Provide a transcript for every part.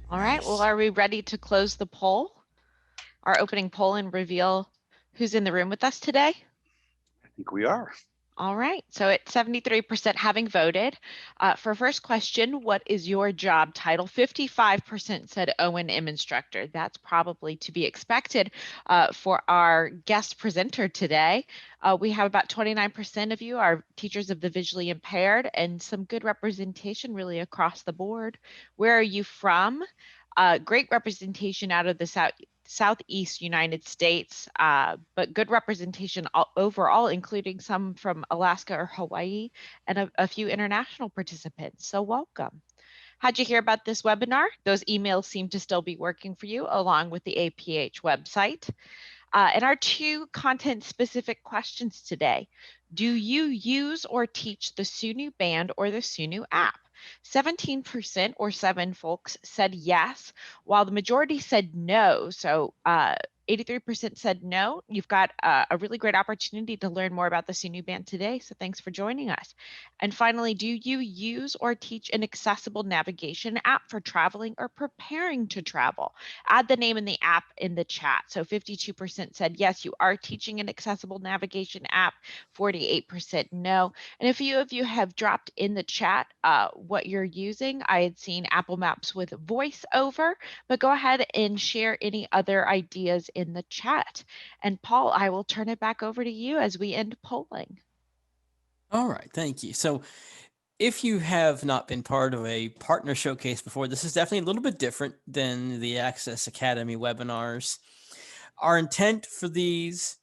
All right, well, are we ready to close the poll, our opening poll, and reveal who's in the room with us today? I think we are. All right, so it's 73% having voted. For first question, what is your job title? 55% said O&M instructor. That's probably to be expected for our guest presenter today. We have about 29% of you are teachers of the visually impaired, and some good representation really across the board. Where are you from? Great representation out of the Southeast United States, but good representation overall, including some from Alaska or Hawaii, and a few international participants. So welcome. How'd you hear about this webinar? Those emails seem to still be working for you, along with the APH website. And our two content-specific questions today. Do you use or teach the Sunu Band or the Sunu app? 17% or 7 folks said yes, while the majority said no. So 83% said no. You've got a really great opportunity to learn more about the Sunu Band today, so thanks for joining us. And finally, do you use or teach an accessible navigation app for traveling or preparing to travel? Add the name in the app in the chat. So 52% said yes, you are teaching an accessible navigation app, 48% no. And a few of you have dropped in the chat what you're using. I had seen Apple Maps with voiceover, but go ahead and share any other ideas in the chat. And Paul, I will turn it back over to you as we end polling. All right, thank you. So if you have not been part of a partner showcase before, this is definitely a little bit different than the Access Academy webinars. Our intent for these,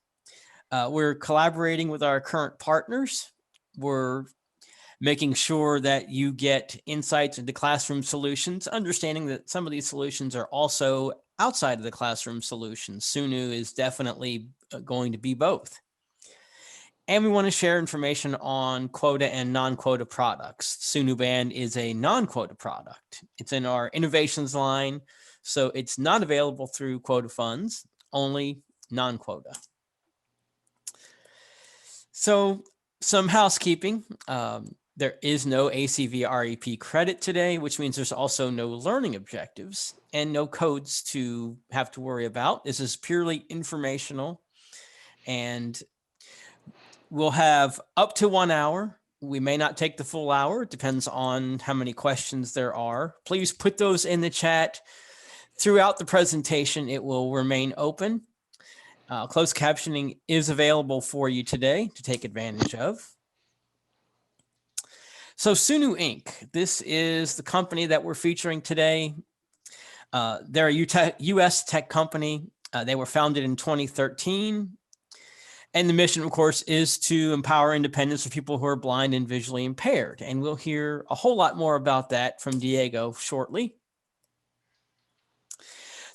we're collaborating with our current partners. We're making sure that you get insights into classroom solutions, understanding that some of these solutions are also outside of the classroom solutions. Sunu is definitely going to be both. And we want to share information on quota and non-quota products. Sunu Band is a non-quota product. It's in our innovations line, so it's not available through quota funds, only non-quota. So some housekeeping. There is no ACV REP credit today, which means there's also no learning objectives and no codes to have to worry about. This is purely informational, and we'll have up to 1 hour. We may not take the full hour. It depends on how many questions there are. Please put those in the chat. Throughout the presentation, it will remain open. Closed captioning is available for you today to take advantage of. So Sunu Inc., this is the company that we're featuring today. They're a US tech company. They were founded in 2013. And the mission, of course, is to empower independence for people who are blind and visually impaired. And we'll hear a whole lot more about that from Diego shortly.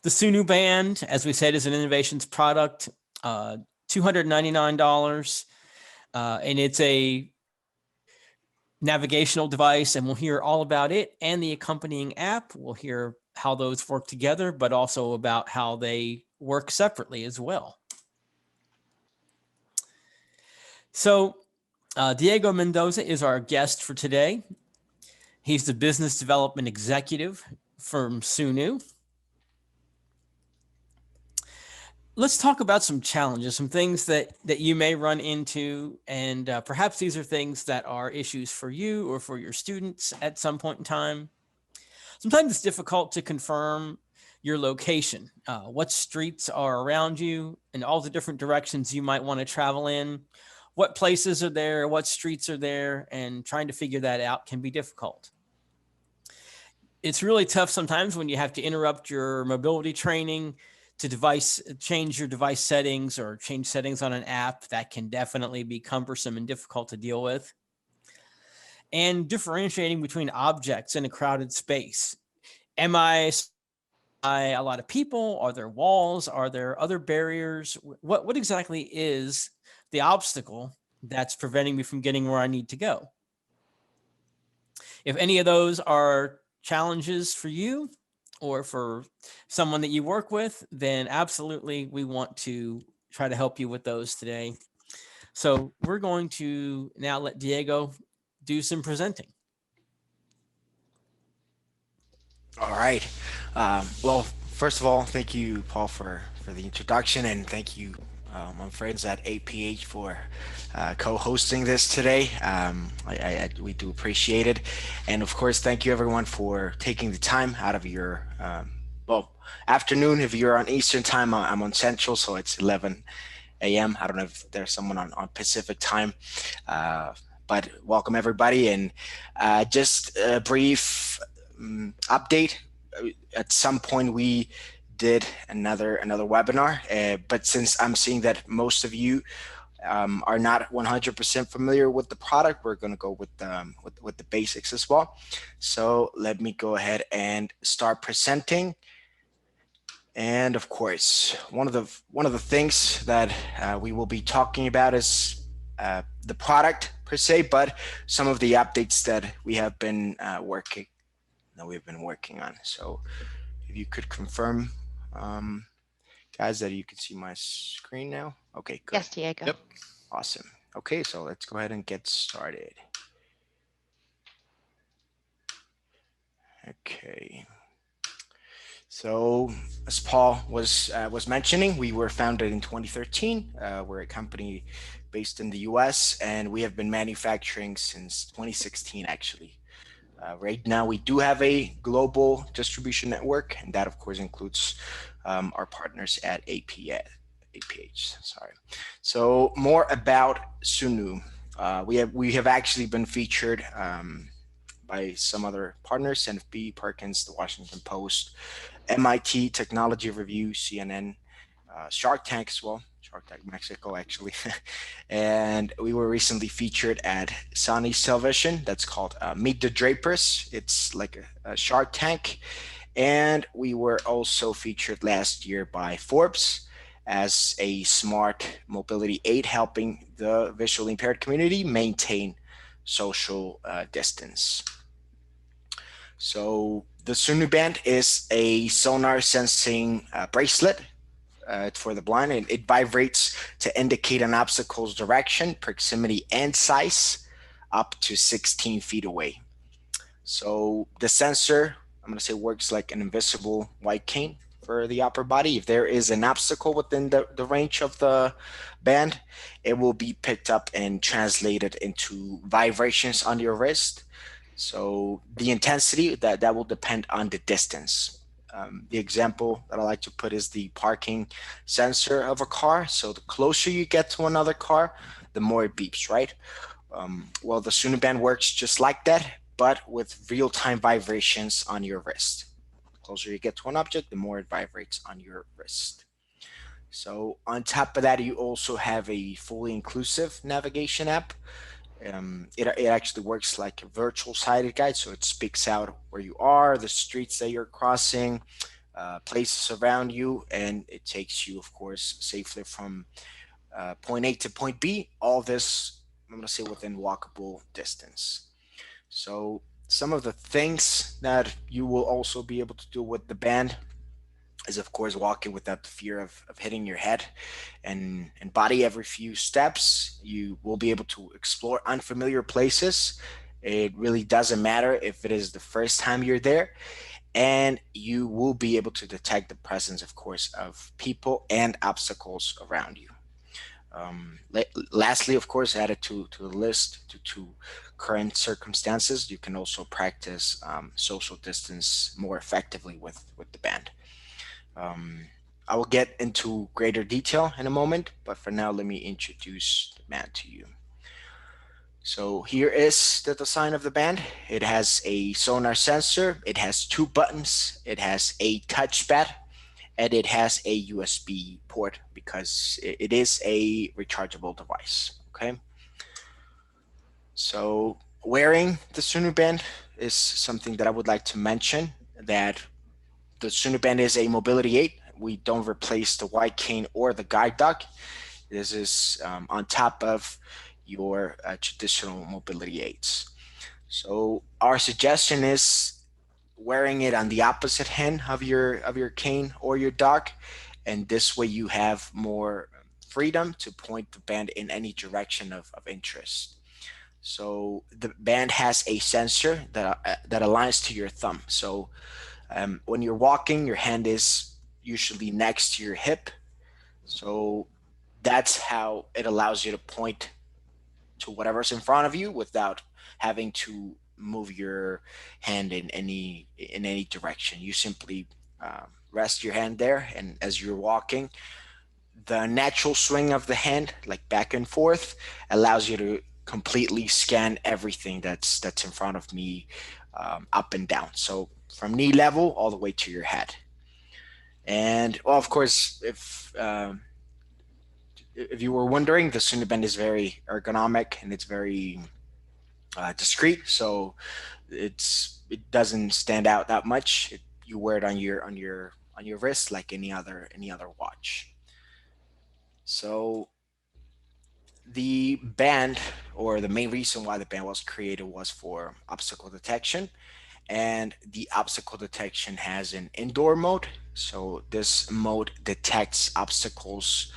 The Sunu Band, as we said, is an innovations product, $299. And it's a navigational device, and we'll hear all about it and the accompanying app. We'll hear how those work together, but also about how they work separately as well. So Diego Mendoza is our guest for today. He's the business development executive from Sunu. Let's talk about some challenges, some things that you may run into, and perhaps these are things that are issues for you or for your students at some point in time. Sometimes it's difficult to confirm your location, what streets are around you, and all the different directions you might want to travel in. What places are there, what streets are there, and trying to figure that out can be difficult. It's really tough sometimes when you have to interrupt your mobility training to change your device settings or change settings on an app. That can definitely be cumbersome and difficult to deal with. And differentiating between objects in a crowded space. Am I a lot of people? Are there walls? Are there other barriers? What exactly is the obstacle that's preventing me from getting where I need to go? If any of those are challenges for you or for someone that you work with, then absolutely we want to try to help you with those today. So we're going to now let Diego do some presenting. All right. Well, first of all, thank you, Paul, for the introduction, and thank you, my friends at APH for co-hosting this today. We do appreciate it, and of course, thank you everyone for taking the time out of your well afternoon. If you're on Eastern time, I'm on Central, so it's 11 a.m. I don't know if there's someone on Pacific time, uh, but welcome everybody, and just a brief update. At some point we did another webinar, but since I'm seeing that most of you are not 100% familiar with the product, we're going to go with the basics as well. So let me go ahead and start presenting. And of course, one of the things that we will be talking about is the product per se, but some of the updates that we've been working on. So if you could confirm, um, guys, that you can see my screen now. Okay, good. Yes, Diego. Yep. Awesome. Okay, so let's go ahead and get started. Okay. So, as Paul was mentioning, we were founded in 2013. We're a company based in the U.S. and we have been manufacturing since 2016, actually. Right now, we do have a global distribution network, and that, of course, includes our partners at APH. Sorry. So, more about Sunu. We have actually been featured by some other partners: NFB, Perkins, The Washington Post, MIT Technology Review, CNN, Shark Tank as well. Shark Tank Mexico, actually. And we were recently featured at Sony's television. That's called Meet the Drapers. It's like a Shark Tank. And we were also featured last year by Forbes as a smart mobility aid, helping the visually impaired community maintain social distance. So the Sunu Band is a sonar sensing bracelet for the blind, and it vibrates to indicate an obstacle's direction, proximity, and size up to 16 feet away. So the sensor, I'm going to say, works like an invisible white cane for the upper body. If there is an obstacle within the range of the band, it will be picked up and translated into vibrations on your wrist. So the intensity that will depend on the distance. The example that I like to put is the parking sensor of a car. So the closer you get to another car, the more it beeps, right? Well, the Sunu Band works just like that, but with real-time vibrations on your wrist. The closer you get to an object, the more it vibrates on your wrist. So on top of that, you also have a fully inclusive navigation app. It actually works like a virtual sighted guide, so it speaks out where you are, the streets that you're crossing, places around you, and it takes you, of course, safely from point A to point B. All this, I'm going to say, within walkable distance. So some of the things that you will also be able to do with the band is, of course, walking without the fear of hitting your head and body every few steps. You will be able to explore unfamiliar places. It really doesn't matter if it is the first time you're there. And you will be able to detect the presence, of course, of people and obstacles around you. Lastly, of course, added to the list to current circumstances, you can also practice social distance more effectively with the band. Um, I will get into greater detail in a moment, but for now, let me introduce the band to you. So here is the design of the band. It has a sonar sensor, it has two buttons, it has a touchpad, and it has a USB port because it is a rechargeable device. Okay. So wearing the Sunu Band is something that I would like to mention, that the Sunu Band is a mobility aid. We don't replace the white cane or the guide dog. This is on top of your traditional mobility aids. So our suggestion is wearing it on the opposite hand of your cane or your dog, and this way you have more freedom to point the band in any direction of interest. So the band has a sensor that aligns to your thumb. So When you're walking, your hand is usually next to your hip. So that's how it allows you to point to whatever's in front of you without having to move your hand in any direction. You simply rest your hand there, and as you're walking, the natural swing of the hand, like back and forth, allows you to completely scan everything that's in front of me, up and down. So from knee level all the way to your head. And well, of course, if you were wondering, the Sunu Band is very ergonomic and it's very discreet, so it doesn't stand out that much. You wear it on your wrist like any other watch. So the band, or the main reason why the band was created, was for obstacle detection. And the obstacle detection has an indoor mode. So this mode detects obstacles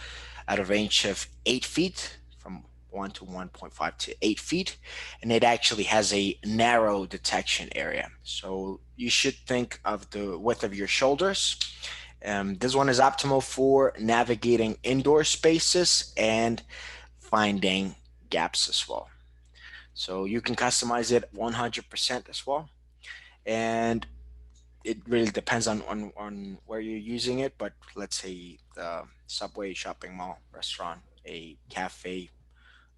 at a range of 8 feet, from 1 to 1.5 to 8 feet. And it actually has a narrow detection area. So you should think of the width of your shoulders. This one is optimal for navigating indoor spaces and finding gaps as well. So you can customize it 100% as well. And it really depends on where you're using it. But let's say the subway, shopping mall, restaurant, a cafe,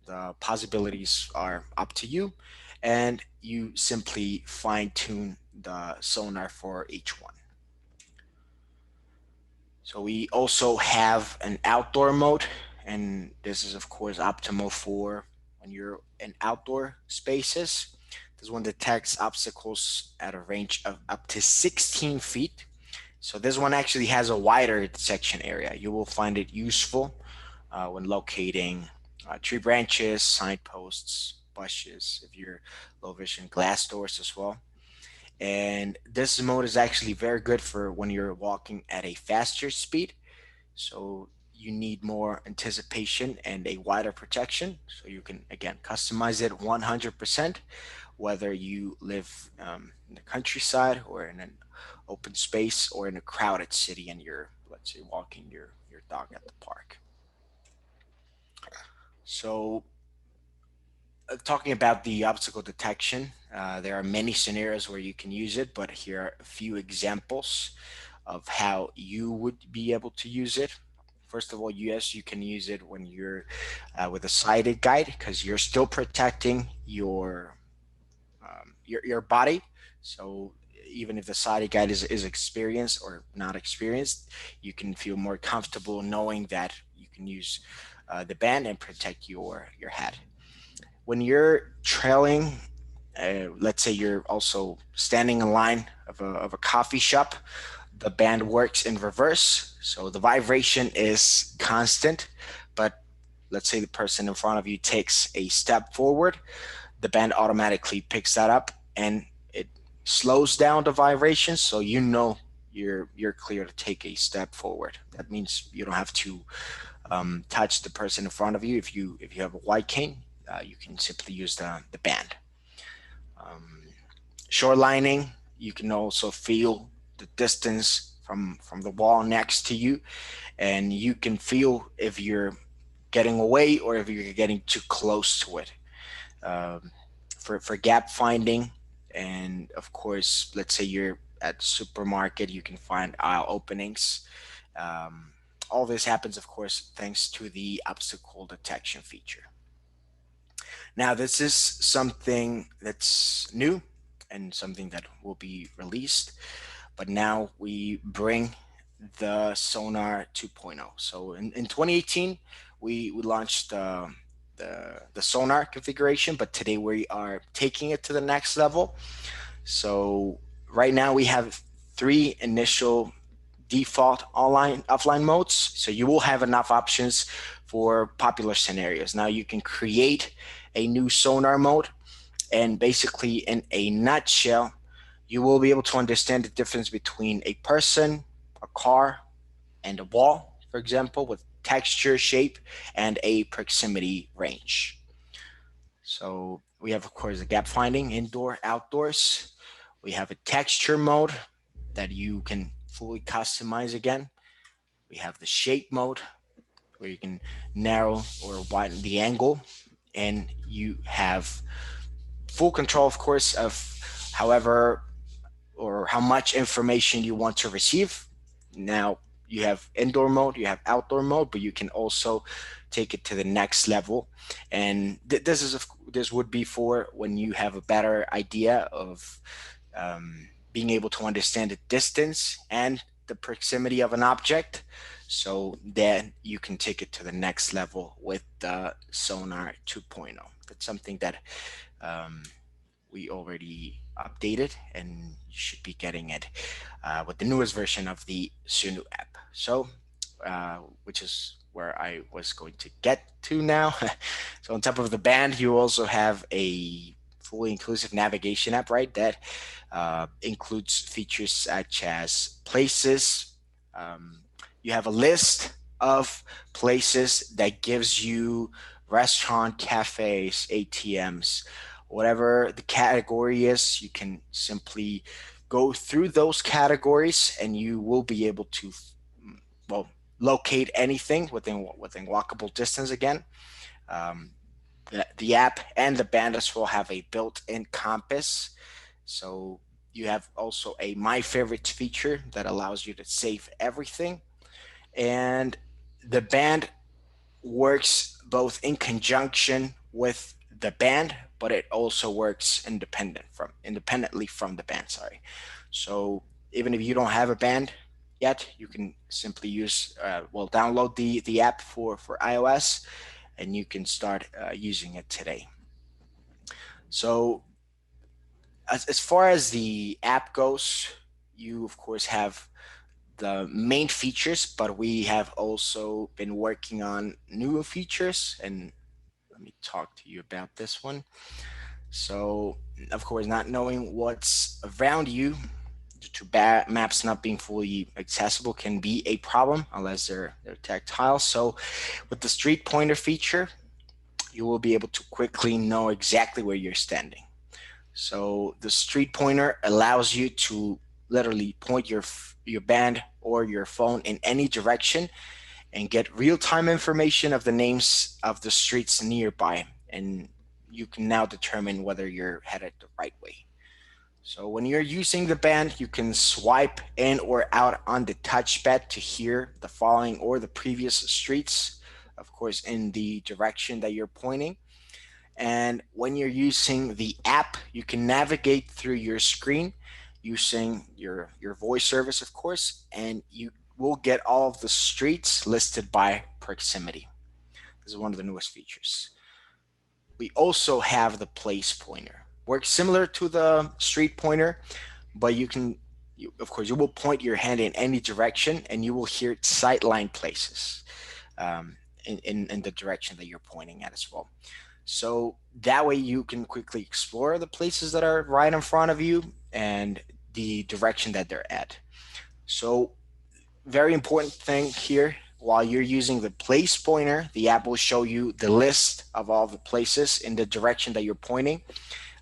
the possibilities are up to you. And you simply fine tune the sonar for each one. So we also have an outdoor mode, and this is of course optimal for when you're in outdoor spaces. This one detects obstacles at a range of up to 16 feet. So this one actually has a wider detection area. You will find it useful when locating tree branches, signposts, bushes, if you're low vision, glass doors as well. And this mode is actually very good for when you're walking at a faster speed. So you need more anticipation and a wider protection. So you can, again, customize it 100%, whether you live in the countryside or in an open space or in a crowded city and you're, let's say, walking your dog at the park. So talking about the obstacle detection, there are many scenarios where you can use it, but here are a few examples of how you would be able to use it. First of all, yes, you can use it when you're with a sighted guide, because you're still protecting your body. So even if the sighted guide is experienced or not experienced, you can feel more comfortable knowing that you can use the band and protect your head. When you're trailing, let's say you're also standing in line of a coffee shop, the band works in reverse. So the vibration is constant, but let's say the person in front of you takes a step forward, the band automatically picks that up and it slows down the vibration, so you know you're clear to take a step forward. That means you don't have to touch the person in front of you. If you have a white cane, you can simply use the band. Um, Shorelining, you can also feel the distance from the wall next to you, and you can feel if you're getting away or if you're getting too close to it. Um, for gap finding, and of course, let's say you're at the supermarket, you can find aisle openings. Um, all this happens, of course, thanks to the obstacle detection feature. Now, this is something that's new and something that will be released, but now we bring the Sonar 2.0. So in 2018, we launched the Sonar configuration, but today we are taking it to the next level. So right now we have three initial default online offline modes. So you will have enough options for popular scenarios. Now you can create a new sonar mode, and basically in a nutshell, you will be able to understand the difference between a person, a car, and a wall, for example, with texture, shape, and a proximity range. So we have, of course, the gap finding, indoor, outdoors. We have a texture mode, that you can fully customize again. We have the shape mode where you can narrow or widen the angle, and you have full control, of course, of however or how much information you want to receive. Now you have indoor mode, you have outdoor mode, but you can also take it to the next level. And this would be for when you have a better idea of being able to understand the distance and the proximity of an object. So then you can take it to the next level with the Sonar 2.0. That's something that um, we already updated, and you should be getting it with the newest version of the Sunu app. So, which is where I was going to get to now. So, on top of the band, you also have a fully inclusive navigation app, right? That includes features such as places. Um, you have a list of places that gives you restaurant, cafes, ATMs, whatever the category is. You can simply go through those categories and you will be able to, well, locate anything within walkable distance again. um, the app and the band as well have a built-in compass. So you have also a my favorites feature that allows you to save everything. And the band works both in conjunction with the band, but it also works independently from the band. Sorry. So even if you don't have a band yet, you can simply download the app for iOS, and you can start using it today. So as far as the app goes, you of course have the main features, but we have also been working on new features, and let me talk to you about this one. So, of course, not knowing what's around you due to maps not being fully accessible can be a problem unless they're tactile. So, with the street pointer feature, you will be able to quickly know exactly where you're standing. So, the street pointer allows you to literally point your band or your phone in any direction and get real-time information of the names of the streets nearby, and you can now determine whether you're headed the right way. So when you're using the band, you can swipe in or out on the touchpad to hear the following or the previous streets, of course, in the direction that you're pointing. And when you're using the app, you can navigate through your screen using your voice service, of course, and you will get all of the streets listed by proximity. This is one of the newest features. We also have the place pointer. Works similar to the street pointer, but of course, you will point your hand in any direction, and you will hear sightline places um, in the direction that you're pointing at as well. So that way you can quickly explore the places that are right in front of you and the direction that they're at. So very important thing here, while you're using the place pointer, the app will show you the list of all the places in the direction that you're pointing.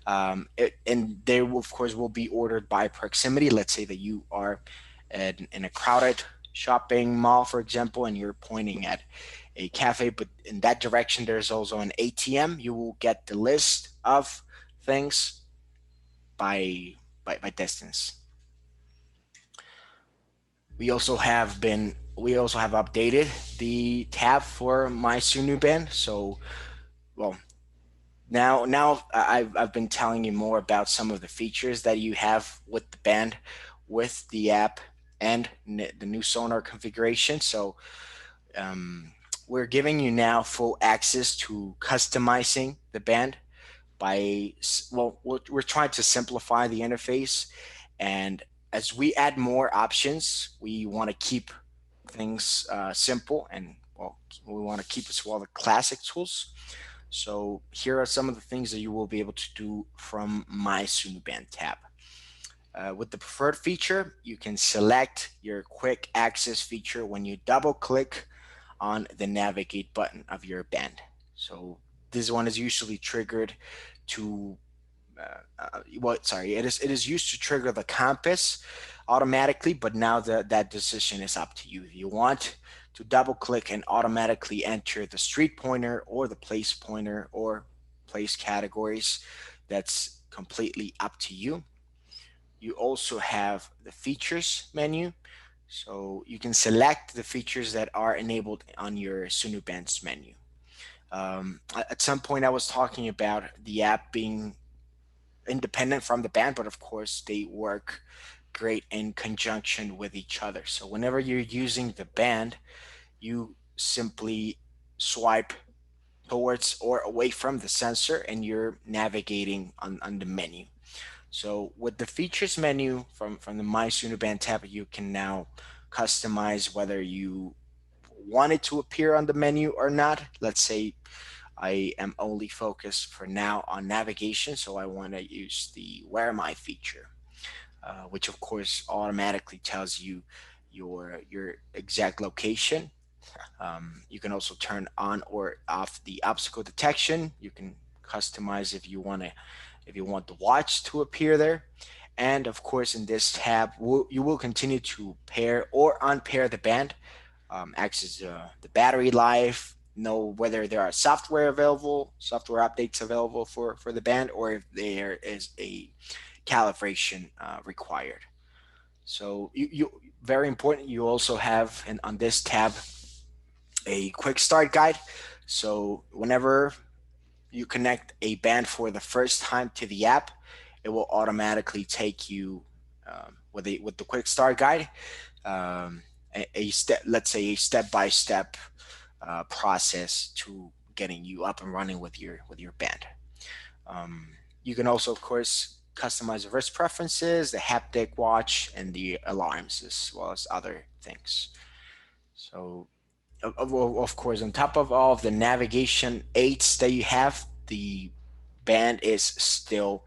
And they will, of course, will be ordered by proximity. Let's say that you are in a crowded shopping mall, for example, and you're pointing at a cafe, but in that direction there's also an ATM. You will get the list of things by distance. We also have updated the tab for my Sunu Band. So, well, now I've been telling you more about some of the features that you have with the band, with the app, and the new sonar configuration. So we're giving you now full access to customizing the band we're trying to simplify the interface, and as we add more options, we want to keep things simple, and well, we want to keep as well the classic tools. So here are some of the things that you will be able to do from my Sunu Band tab. With the preferred feature, you can select your quick access feature when you double click on the navigate button of your band. So this one is usually triggered to it is used to trigger the compass automatically, but now that decision is up to you. If you want to double click and automatically enter the street pointer or the place pointer or place categories, that's completely up to you. You also have the features menu. So you can select the features that are enabled on your Sunu Bands menu. At some point, I was talking about the app being independent from the band, but of course, they work great in conjunction with each other. So whenever you're using the band, you simply swipe towards or away from the sensor and you're navigating on the menu. So with the features menu from the My Sunu Band tab, you can now customize whether you want it to appear on the menu or not. Let's say I am only focused for now on navigation, so I want to use the Where Am I feature, which of course automatically tells you your exact location. You can also turn on or off the obstacle detection. You can customize if you want the watch to appear there. And of course, in this tab, you will continue to pair or unpair the band, access the battery life, know whether there are software updates available for the band, or if there is a calibration required. So you very important. You also have on this tab a quick start guide. So whenever you connect a band for the first time to the app, it will automatically take you with the quick start guide, a step, let's say a step by step process to getting you up and running with your band. Um, you can also, of course, customize the wrist preferences, the haptic watch, and the alarms, as well as other things. So of course, on top of all of the navigation aids that you have, the band is still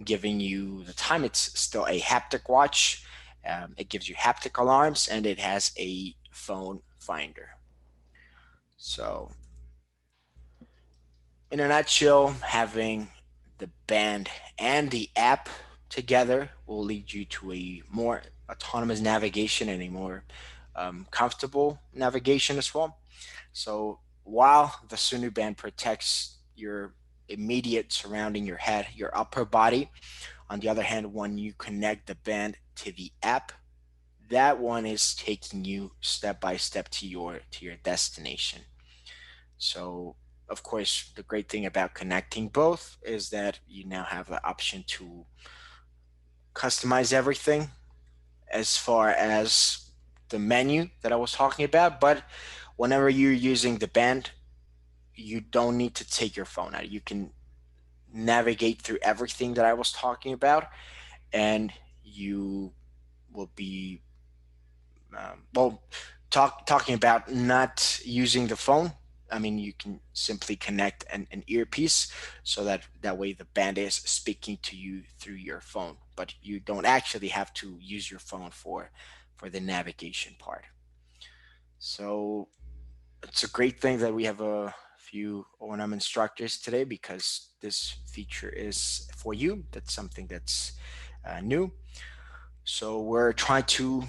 giving you the time. It's still a haptic watch. It gives you haptic alarms, and it has a phone finder. So, in a nutshell, having the band and the app together will lead you to a more autonomous navigation and a more comfortable navigation as well. So while the Sunu band protects your immediate surrounding your head, your upper body, on the other hand, when you connect the band to the app, that one is taking you step by step to your destination. So of course, the great thing about connecting both is that you now have the option to customize everything as far as the menu that I was talking about. But whenever you're using the band, you don't need to take your phone out. You can navigate through everything that I was talking about, and you will be well talking about not using the phone. I mean, you can simply connect an earpiece so that way the band is speaking to you through your phone, but you don't actually have to use your phone for the navigation part. So it's a great thing that we have a few O&M instructors today because this feature is for you. That's something that's new. So we're trying to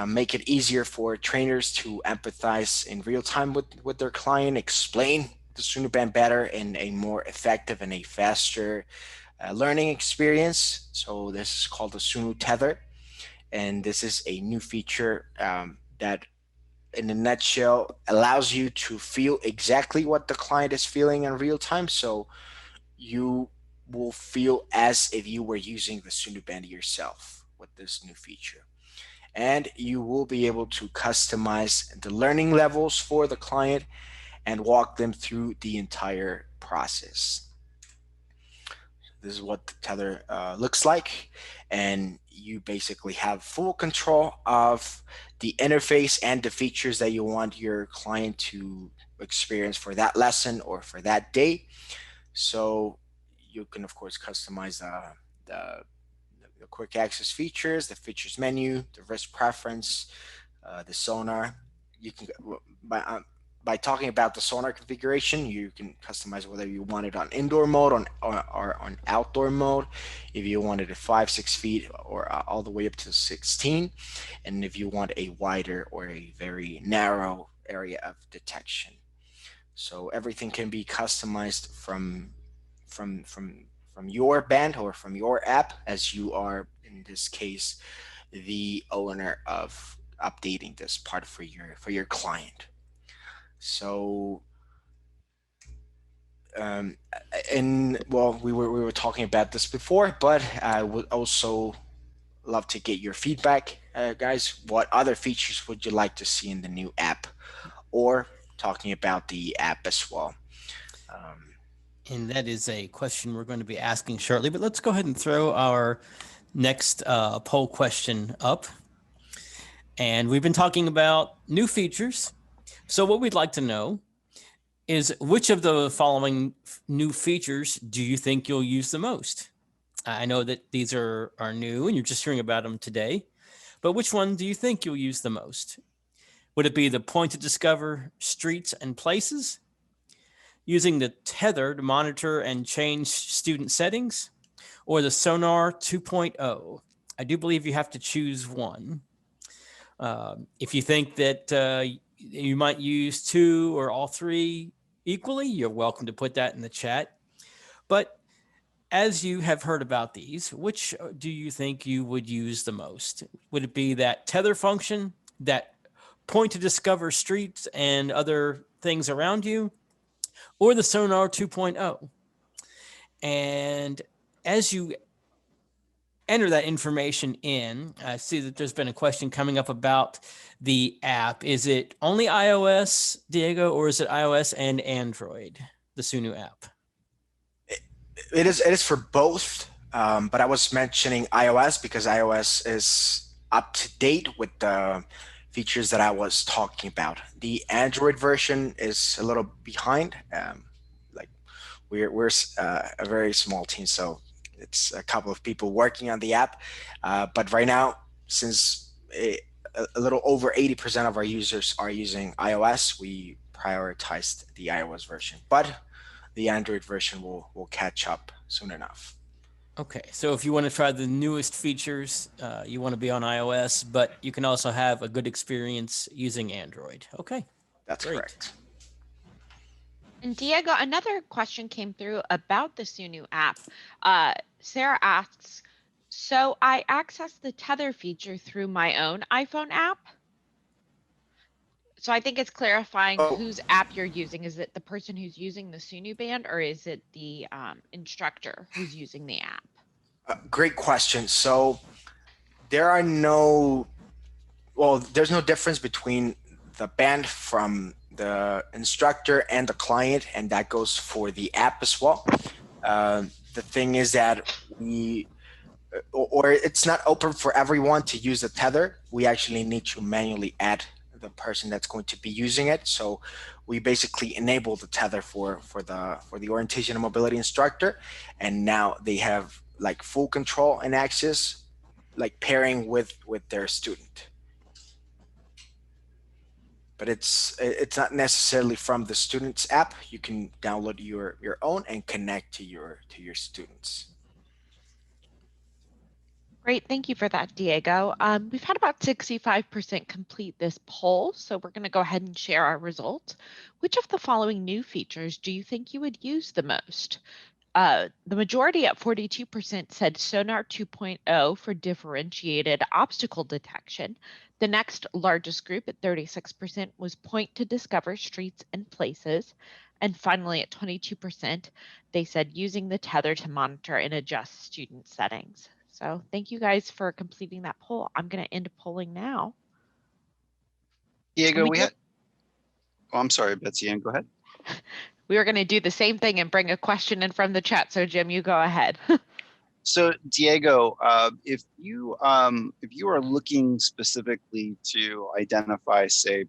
make it easier for trainers to empathize in real time with their client, explain the Sunu Band better in a more effective and a faster learning experience. So this is called the Sunu Tether, and this is a new feature that in a nutshell allows you to feel exactly what the client is feeling in real time, so you will feel as if you were using the Sunu Band yourself with this new feature, and you will be able to customize the learning levels for the client and walk them through the entire process. This is what the tether looks like, and you basically have full control of the interface and the features that you want your client to experience for that lesson or for that day. So you can of course customize the, the quick access features, the features menu, the wrist preference, the sonar. You can by by talking about the sonar configuration, you can customize whether you want it on indoor mode or on outdoor mode, if you wanted it 5-6 feet or all the way up to 16, and if you want a wider or a very narrow area of detection. So everything can be customized from from your band or from your app, as you are in this case the owner of updating this part for your client. So um, and well, we were talking about this before, but I would also love to get your feedback, guys. What other features would you like to see in the new app, or talking about the app as well? Um, And that is a question we're going to be asking shortly, but let's go ahead and throw our next poll question up. And we've been talking about new features. So what we'd like to know is, which of the following new features do you think you'll use the most? I know that these are new and you're just hearing about them today, but which one do you think you'll use the most? Would it be the point to discover streets and places, using the tether to monitor and change student settings, or the Sonar 2.0? I do believe you have to choose one. If you think that you might use two or all three equally, you're welcome to put that in the chat. But as you have heard about these, which do you think you would use the most? Would it be that tether function, that point to discover streets and other things around you, or the Sonar 2.0? And as you enter that information in, I see that there's been a question coming up about the app. Is it only iOS, Diego, or is it iOS and Android, the Sunu app? it is for both, but I was mentioning iOS because iOS is up to date with the features that I was talking about. The Android version is a little behind. Like we're a very small team, so it's a couple of people working on the app. But right now, since a little over 80% of our users are using iOS, we prioritized the iOS version. But the Android version will catch up soon enough. Okay, so if you want to try the newest features, you want to be on iOS, but you can also have a good experience using Android. Okay, That's great. correct. And Diego, another question came through about the Sunu app. Sarah asks, so I access the tether feature through my own iPhone app? So I think it's clarifying Oh, whose app you're using. Is it the person who's using the Sunu band, or is it the instructor who's using the app? great question. So there are there's no difference between the band from the instructor and the client, and that goes for the app as well. The thing is that or it's not open for everyone to use the tether. We actually need to manually add the person that's going to be using it. So we basically enable the tether for the orientation and mobility instructor, and now they have like full control and access, like pairing with their student. But it's not necessarily from the student's app. You can download your own and connect to your students. Great, thank you for that, Diego. We've had about 65% complete this poll, so we're going to go ahead and share our results. Which of the following new features do you think you would use the most? The majority at 42% said Sonar 2.0 for differentiated obstacle detection. The next largest group at 36% was point to discover streets and places. And finally, at 22%, they said using the tether to monitor and adjust student settings. So thank you guys for completing that poll. I'm going to end polling now. Diego, We we did- had. Oh, I'm sorry, Betsy Ann, go ahead. We were going to do the same thing and bring a question in from the chat. So Jim, you go ahead. So Diego, if you are looking specifically to identify, say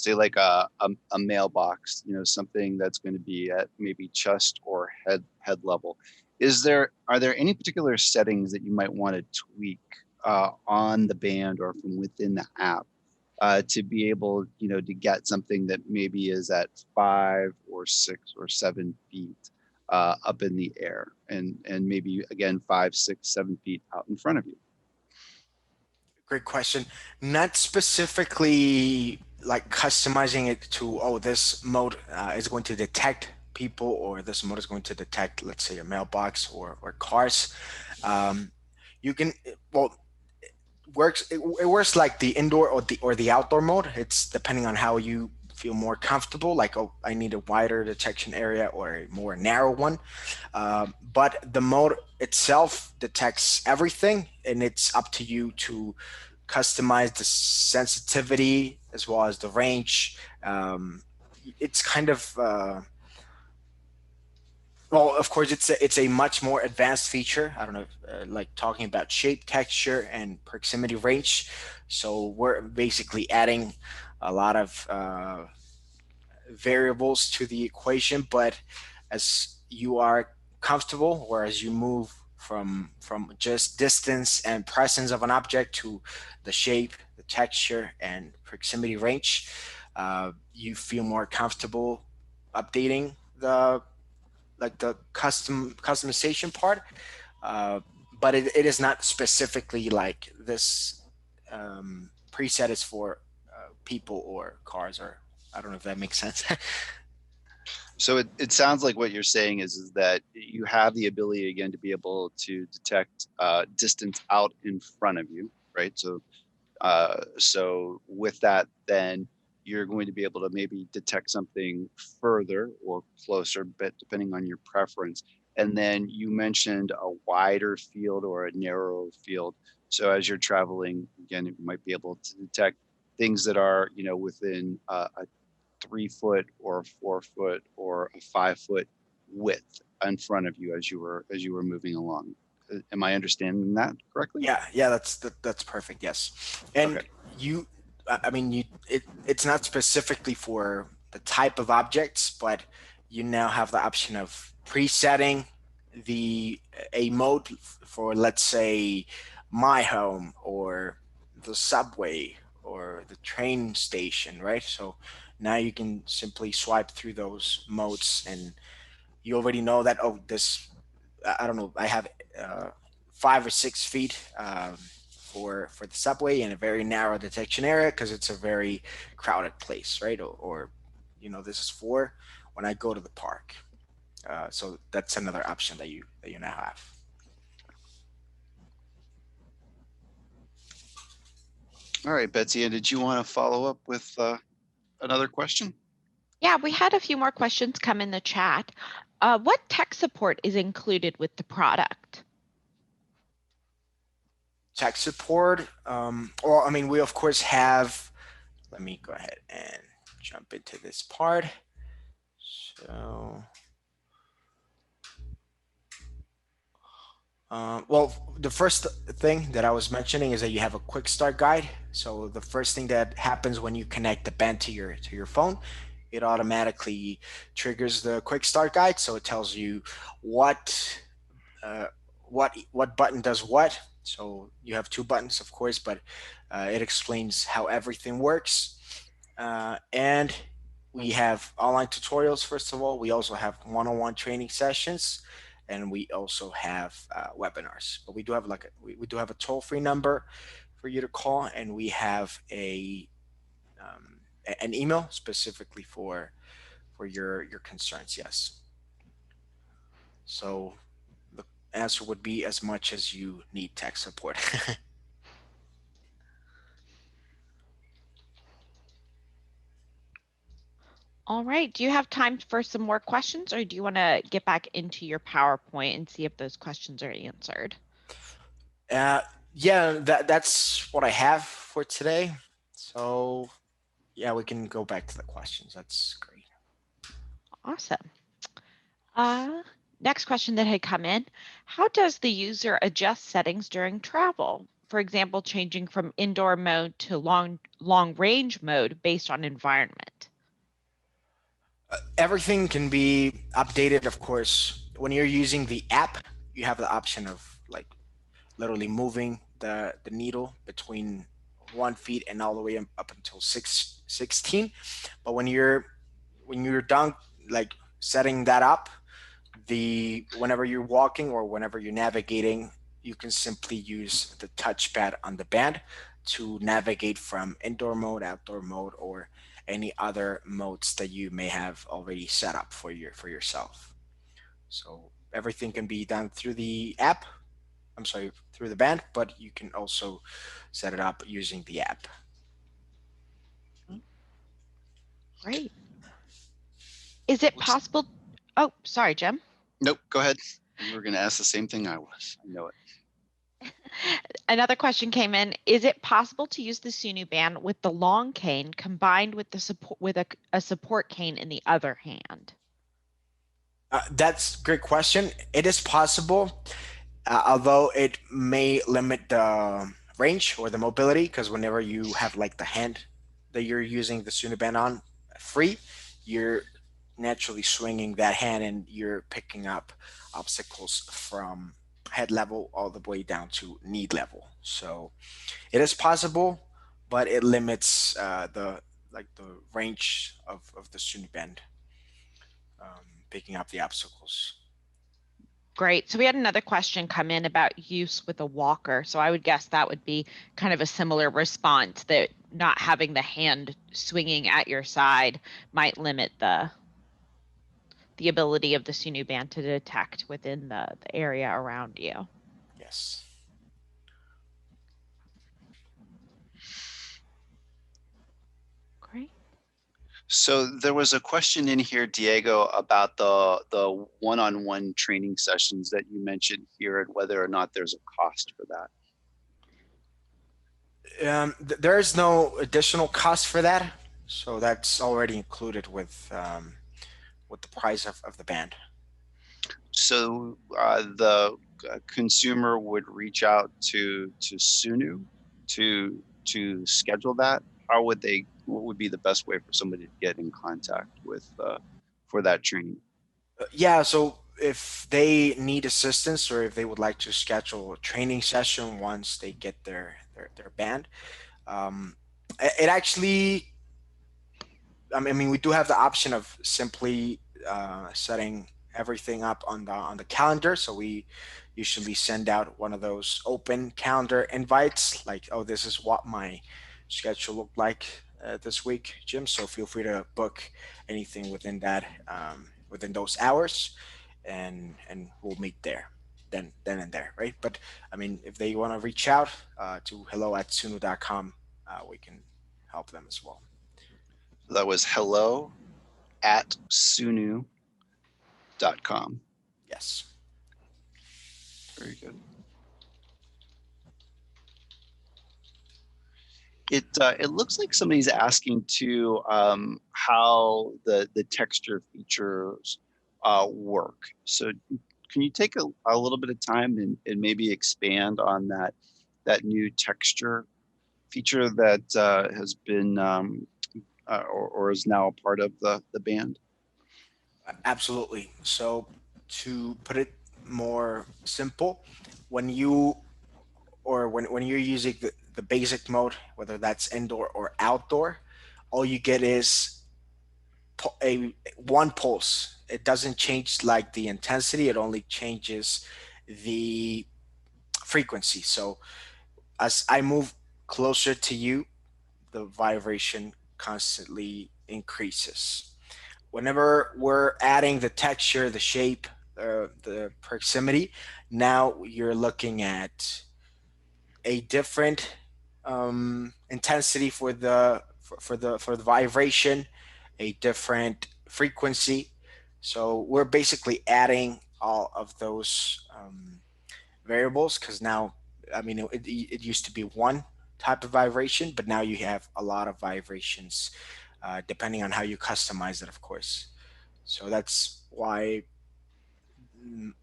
like a mailbox, something that's going to be at maybe chest or head level, are there any particular settings that you might want to tweak on the band or from within the app to be able, to get something that maybe is at 5 or 6 or 7 feet up in the air, and maybe again 5, 6, 7 feet out in front of you. Great question. Not specifically like customizing it to, oh, this mode is going to detect people, or this mode is going to detect, let's say, a mailbox or cars. Um, you can, well, it works like the indoor or the outdoor mode. It's depending on how you feel more comfortable. Like, oh, I need a wider detection area or a more narrow one. But the mode itself detects everything, and it's up to you to customize the sensitivity as well as the range. It's kind of well, of course, it's a much more advanced feature. I don't know, like talking about shape, texture, and proximity range. So we're basically adding a lot of variables to the equation. But as you are comfortable, or as you move from just distance and presence of an object to the shape, the texture, and proximity range, you feel more comfortable updating the customization part, uh, but it is not specifically like this preset is for people or cars, or I don't know if that makes sense. So it sounds like what you're saying is that you have the ability again to be able to detect distance out in front of you, right? So with that, then you're going to be able to maybe detect something further or closer, but depending on your preference. And then you mentioned a wider field or a narrow field. So as you're traveling, again, you might be able to detect things that are, within a 3 foot or a 4 foot or a 5 foot width in front of you as you were moving along. Am I understanding that correctly? Yeah, that's perfect. Yes, and Okay. you, I mean, it's not specifically for the type of objects, but you now have the option of presetting the a mode for, let's say, my home or the subway or the train station, right? So now you can simply swipe through those modes, and you already know that, oh, this, I don't know, I have uh, 5 or 6 feet for the subway in a very narrow detection area because it's a very crowded place, right? Or this is for when I go to the park. So that's another option that you now have. All right, Betsy, and did you want to follow up with another question? Yeah, we had a few more questions come in the chat. What tech support is included with the product? Tech support. Well, I mean, we of course have. Let me go ahead and jump into this part. So well, the first thing that I was mentioning is that you have a quick start guide. So the first thing that happens when you connect the band to your phone, it automatically triggers the quick start guide. So it tells you what uh, what button does what. So you have two buttons, of course, but it explains how everything works. And we have online tutorials. First of all, we also have one-on-one training sessions, and we also have webinars. But we do have we do have a toll-free number for you to call, and we have an email specifically for your concerns. Yes. So the answer would be as much as you need tech support. All right. Do you have time for some more questions, or do you want to get back into your PowerPoint and see if those questions are answered? uh, yeah, that's what I have for today. So yeah, we can go back to the questions. That's great. Awesome. Next question that had come in. How does the user adjust settings during travel? For example, changing from indoor mode to long range mode based on environment. Everything can be updated, of course. When you're using the app, you have the option of like literally moving the needle between 1 feet and all the way up until 16. But when you're done, like setting that up, the whenever you're walking or whenever you're navigating, you can simply use the touchpad on the band to navigate from indoor mode, outdoor mode, or any other modes that you may have already set up for yourself. So everything can be done through the app. I'm sorry, through the band, but you can also set it up using the app. Great. Is it Looks- possible? Oh, sorry, Jim. Nope, go ahead. You were going to ask the same thing I was. I know it. Another question came in. Is it possible to use the Sunu band with the long cane combined with the support with a support cane in the other hand? That's a great question. It is possible, although it may limit the range or the mobility, because whenever you have like the hand that you're using the Sunu band on free, you're naturally swinging that hand and you're picking up obstacles from head level all the way down to knee level. So it is possible, but it limits the range of the Sunu band, picking up the obstacles. Great. So we had another question come in about use with a walker. So I would guess that would be kind of a similar response, that not having the hand swinging at your side might limit the ability of the Sunu band to detect within the area around you. Yes. Great. So there was a question in here, Diego, about the one-on-one training sessions that you mentioned here and whether or not there's a cost for that. There is no additional cost for that, so that's already included with the price of the band. So the consumer would reach out to Sunu to schedule that. How would they? What would be the best way for somebody to get in contact with for that training? Yeah, so if they need assistance or if they would like to schedule a training session once they get their band, um, it actually, I mean, we do have the option of simply setting everything up on the calendar. So we usually send out one of those open calendar invites, like, oh, this is what my schedule looked like this week, Jim. So feel free to book anything within that, within those hours, and we'll meet there. Then and there, right? But I mean, if they want to reach out to hello@sunu.com, we can help them as well. That was hello@sunu.com. Yes. Very good. It looks like somebody's asking to how the texture features work. So can you take a little bit of time and maybe expand on that new texture feature that has been or is now a part of the band? Absolutely. So to put it more simple, when you or when you're using the basic mode, whether that's indoor or outdoor, all you get is a one pulse. It doesn't change like the intensity, it only changes the frequency. So as I move closer to you, the vibration constantly increases. Whenever we're adding the texture, the shape, the proximity, now you're looking at a different intensity for the vibration, a different frequency. So we're basically adding all of those variables, because now, I mean, it used to be one type of vibration, but now you have a lot of vibrations, depending on how you customize it, of course. So that's why,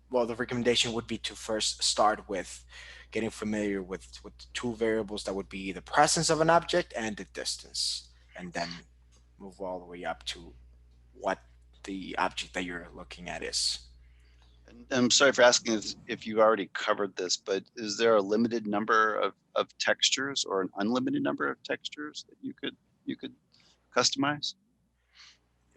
well, the recommendation would be to first start with getting familiar with two variables that would be the presence of an object and the distance, and then move all the way up to what the object that you're looking at is. And I'm sorry for asking if you already covered this, but is there a limited number of textures or an unlimited number of textures that you could customize?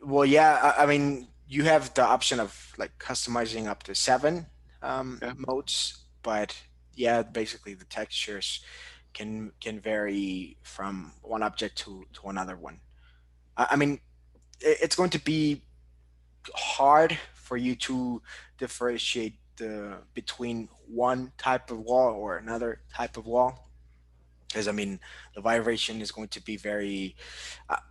Well, yeah, I mean, you have the option of like customizing up to 7 Yeah. modes, but yeah, basically the textures can vary from one object to another one. I mean, it's going to be hard for you to differentiate between one type of wall or another type of wall, because I mean the vibration is going to be very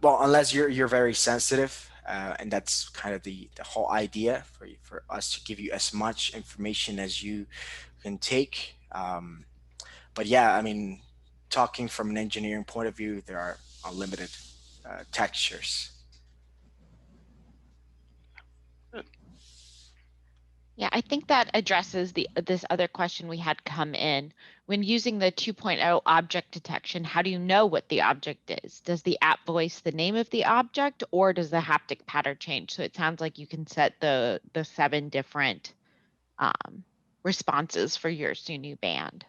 well, unless you're very sensitive, and that's kind of the whole idea for us to give you as much information as you can take. But yeah, I mean, talking from an engineering point of view, there are unlimited textures. Yeah, I think that addresses this other question we had come in. When using the 2.0 object detection, how do you know what the object is? Does the app voice the name of the object, or does the haptic pattern change? So it sounds like you can set the 7 different responses for your Sunu band.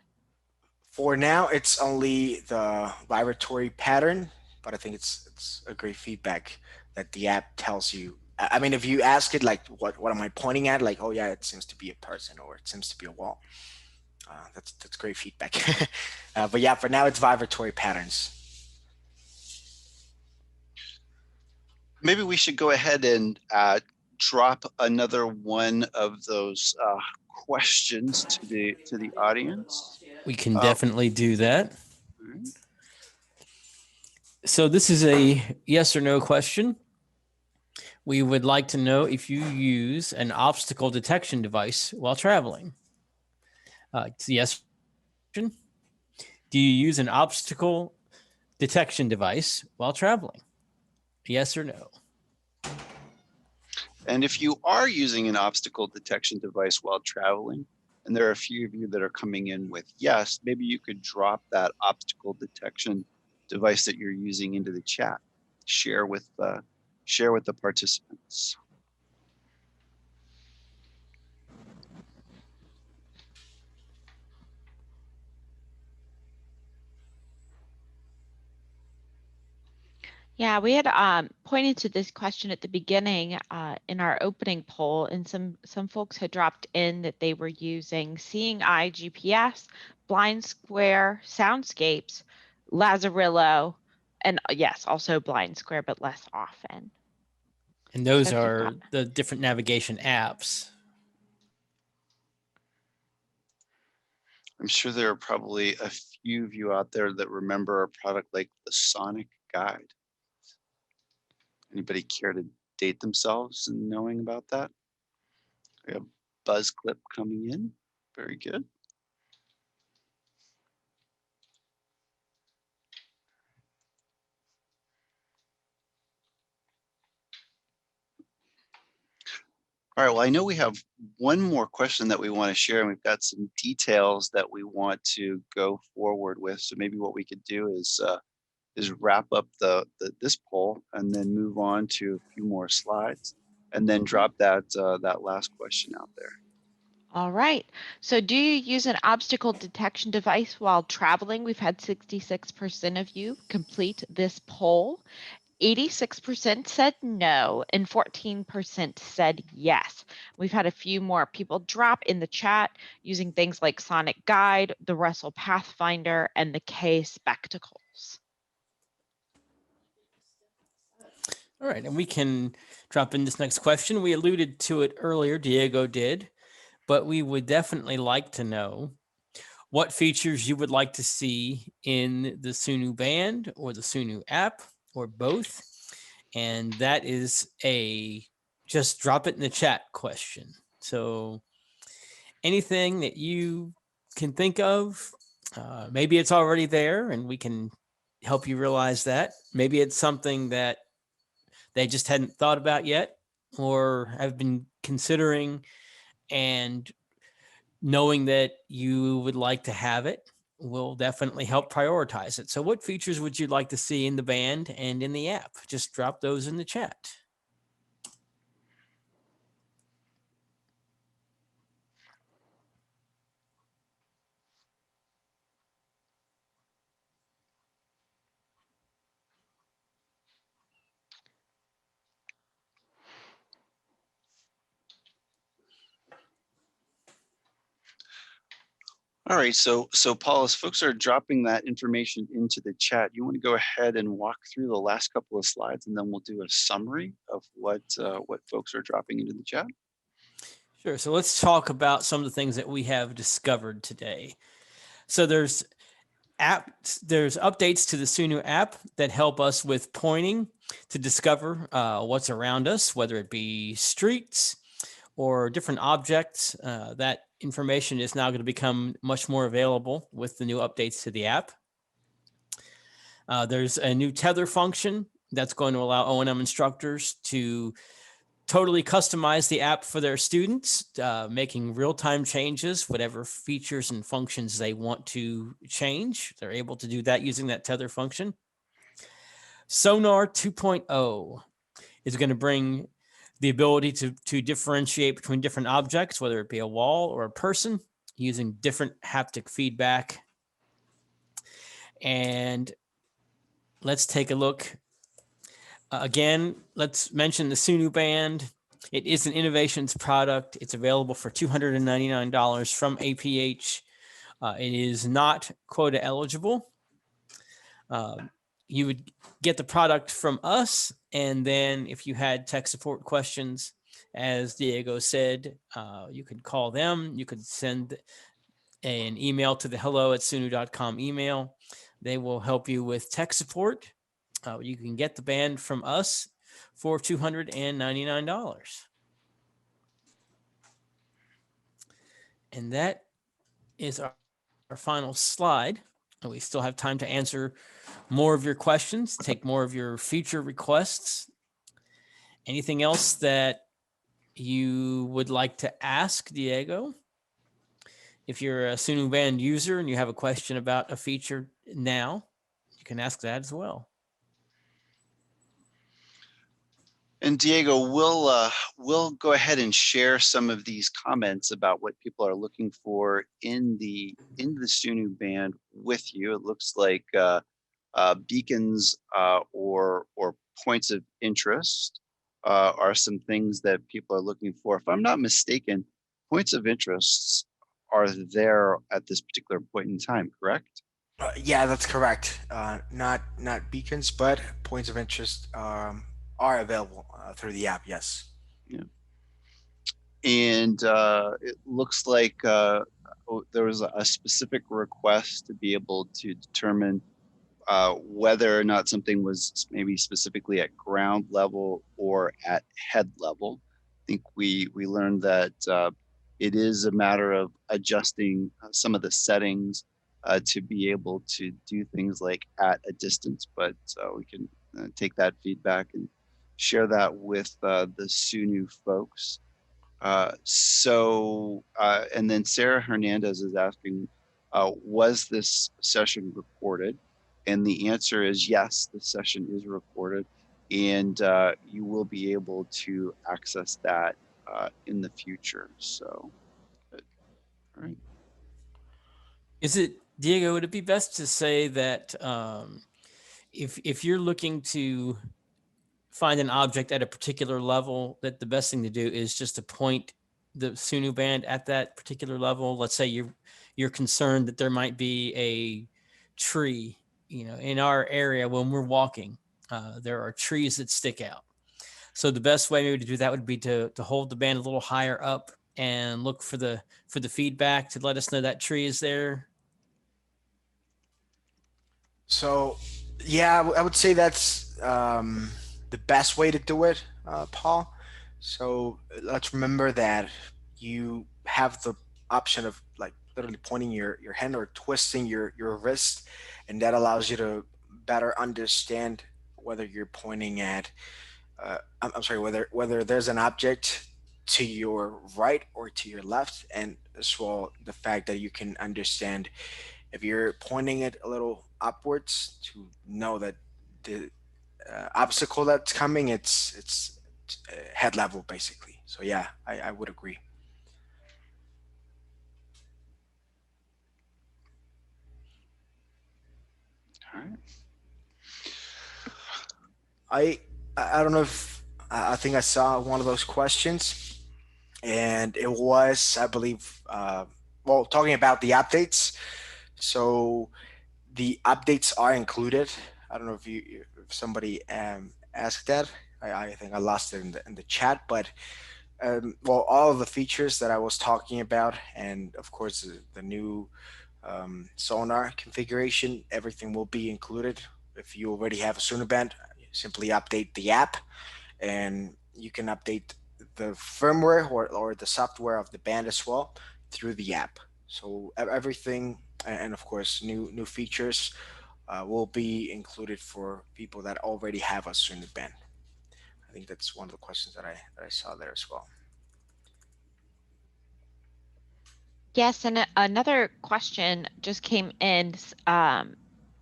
For now, it's only the vibratory pattern, but I think it's a great feedback that the app tells you. I mean, if you ask it like, what am I pointing at? Like, oh yeah, it seems to be a person or it seems to be a wall. That's great feedback. But yeah, for now, it's vibratory patterns. Maybe we should go ahead and drop another one of those questions to the audience. We can definitely do that. So this is a yes or no question. We would like to know if you use an obstacle detection device while traveling. It's a yes. Do you use an obstacle detection device while traveling? Yes or no? And if you are using an obstacle detection device while traveling, and there are a few of you that are coming in with yes, maybe you could drop that obstacle detection device that you're using into the chat. Share with the participants. Yeah, we had pointed to this question at the beginning in our opening poll, and some folks had dropped in that they were using Seeing Eye GPS, Blind Square, Soundscapes, Lazarillo, and yes, also Blind Square, but less often. And those So if you've are got- the different navigation apps. I'm sure there are probably a few of you out there that remember a product like the Sonic Guide. Anybody care to date themselves in knowing about that? We have Buzz Clip coming in. Very good. All right, well, I know we have one more question that we want to share, and we've got some details that we want to go forward with. So maybe what we could do is wrap up this poll and then move on to a few more slides, and then drop that last question out there. All right. So do you use an obstacle detection device while traveling? We've had 66% of you complete this poll. 86% said no, and 14% said yes. We've had a few more people drop in the chat using things like Sonic Guide, the Russell Pathfinder, and the K Spectacles. All right, and we can drop in this next question. We alluded to it earlier, Diego did, but we would definitely like to know what features you would like to see in the Sunu Band or the Sunu app or both. And that is a just drop it in the chat question. So anything that you can think of, maybe it's already there and we can help you realize that. Maybe it's something that they just hadn't thought about yet or have been considering, and knowing that you would like to have it will definitely help prioritize it. So what features would you like to see in the band and in the app? Just drop those in the chat. All right, so Paul, as folks are dropping that information into the chat, you want to go ahead and walk through the last couple of slides, and then we'll do a summary of what folks are dropping into the chat. Sure. So let's talk about some of the things that we have discovered today. So there's updates to the Sunu app that help us with pointing to discover what's around us, whether it be streets or different objects. That information is now going to become much more available with the new updates to the app. There's a new tether function that's going to allow O&M instructors to totally customize the app for their students, making real-time changes, whatever features and functions they want to change. They're able to do that using that tether function. Sonar 2.0 is going to bring the ability to differentiate between different objects, whether it be a wall or a person, using different haptic feedback. And let's take a look. Again, let's mention the Sunu Band. It is an innovations product. It's available for $299 from APH. It is not quota eligible. You would get the product from us, and then if you had tech support questions, as Diego said, you could call them. You could send an email to the hello@sunu.com email. They will help you with tech support. You can get the band from us for $299. And that is our final slide. And we still have time to answer more of your questions, take more of your feature requests. Anything else that you would like to ask, Diego? If you're a Sunu Band user and you have a question about a feature now, you can ask that as well. And Diego, we'll go ahead and share some of these comments about what people are looking for in the Sunu Band with you. It looks like beacons or points of interest are some things that people are looking for. If I'm not mistaken, points of interests are there at this particular point in time, correct? Yeah, that's correct. Not beacons, but points of interest are available through the app. Yes. Yeah. And it looks like there was a specific request to be able to determine whether or not something was maybe specifically at ground level or at head level. I think we learned that it is a matter of adjusting some of the settings to be able to do things like at a distance, but we can take that feedback and share that with the Sunu folks. And then Sarah Hernandez is asking, was this session recorded? And the answer is yes, the session is recorded, and you will be able to access that in the future. So, all right. Is it, Diego, would it be best to say that if you're looking to find an object at a particular level, that the best thing to do is just to point the Sunu Band at that particular level? Let's say you're concerned that there might be a tree, in our area when we're walking, there are trees that stick out. So the best way maybe to do that would be to hold the band a little higher up and look for the feedback to let us know that tree is there. So, yeah, I would say that's the best way to do it, Paul. So let's remember that you have the option of like literally pointing your hand or twisting your wrist, and that allows you to better understand whether you're pointing at I'm sorry, whether there's an object to your right or to your left, and as well the fact that you can understand if you're pointing it a little upwards to know that the obstacle that's coming, it's head level basically. So yeah, I would agree. All right. I don't know if I think I saw one of those questions, and it was, I believe, well, talking about the updates. So the updates are included. I don't know if somebody asked that. I think I lost it in the chat, but well, all of the features that I was talking about, and of course the new sonar configuration, everything will be included. If you already have a Sunu Band, simply update the app, and you can update the firmware or the software of the band as well through the app. So everything, and of course new features will be included for people that already have a Sunu Band. I think that's one of the questions that I saw there as well. Yes, and another question just came in.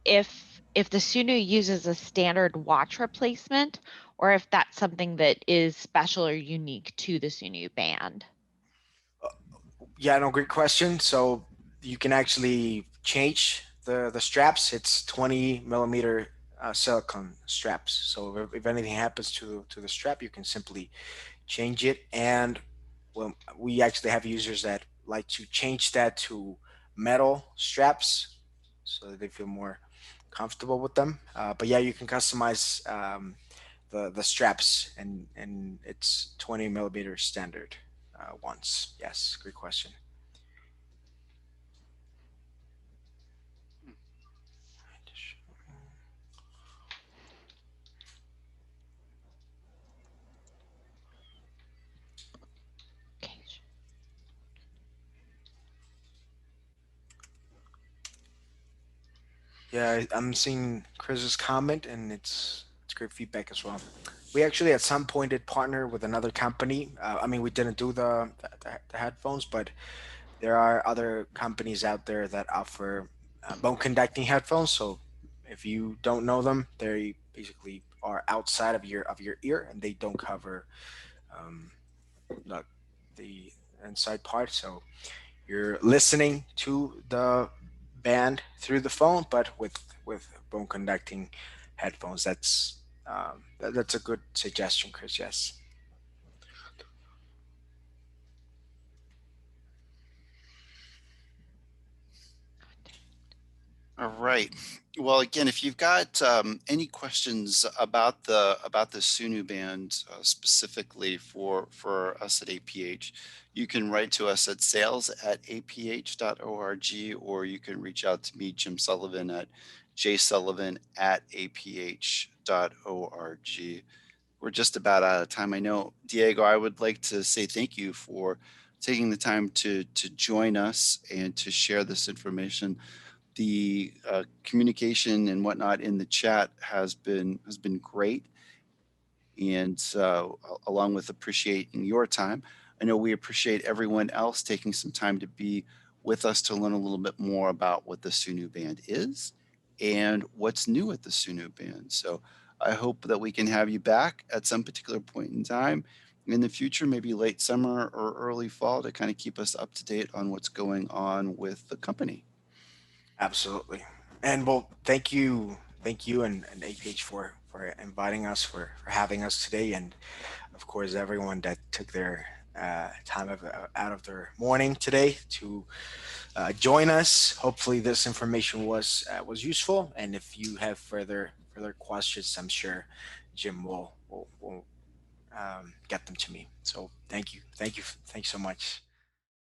If the Sunu uses a standard watch replacement, or if that's something that is special or unique to the Sunu band. Yeah, no, great question. So you can actually change the straps. It's 20 millimeter silicone straps. So if anything happens to the strap, you can simply change it. And well, we actually have users that like to change that to metal straps so that they feel more comfortable with them. But yeah, you can customize the straps, and it's 20 millimeter standard ones. Yes, great question. Okay. Yeah, I'm seeing Chris's comment, and it's great feedback as well. We actually at some point did partner with another company. I mean, we didn't do the headphones, but there are other companies out there that offer bone conducting headphones. So if you don't know them, they basically are outside of your ear, and they don't cover um, the the inside part. So you're listening to the band through the phone, but with bone conducting headphones. That's a good suggestion, Chris. Yes. All right. Well, again, if you've got any questions about the Sunu band specifically for us at APH, you can write to us at sales@aph.org, or you can reach out to me, Jim Sullivan, at jsullivan@aph.org. We're just about out of time. I know, Diego, I would like to say thank you for taking the time to join us and to share this information. The communication and whatnot in the chat has been great, and along with appreciating your time, I know we appreciate everyone else taking some time to be with us to learn a little bit more about what the Sunu band is and what's new at the Sunu band. So I hope that we can have you back at some particular point in time in the future, maybe late summer or early fall, to kind of keep us up to date on what's going on with the company. Absolutely. And well, thank you, and APH for inviting us, for having us today, and of course everyone that took their time out of their morning today to join us. Hopefully, this information was useful, and if you have further questions, I'm sure Jim will get them to me. So thank you so much.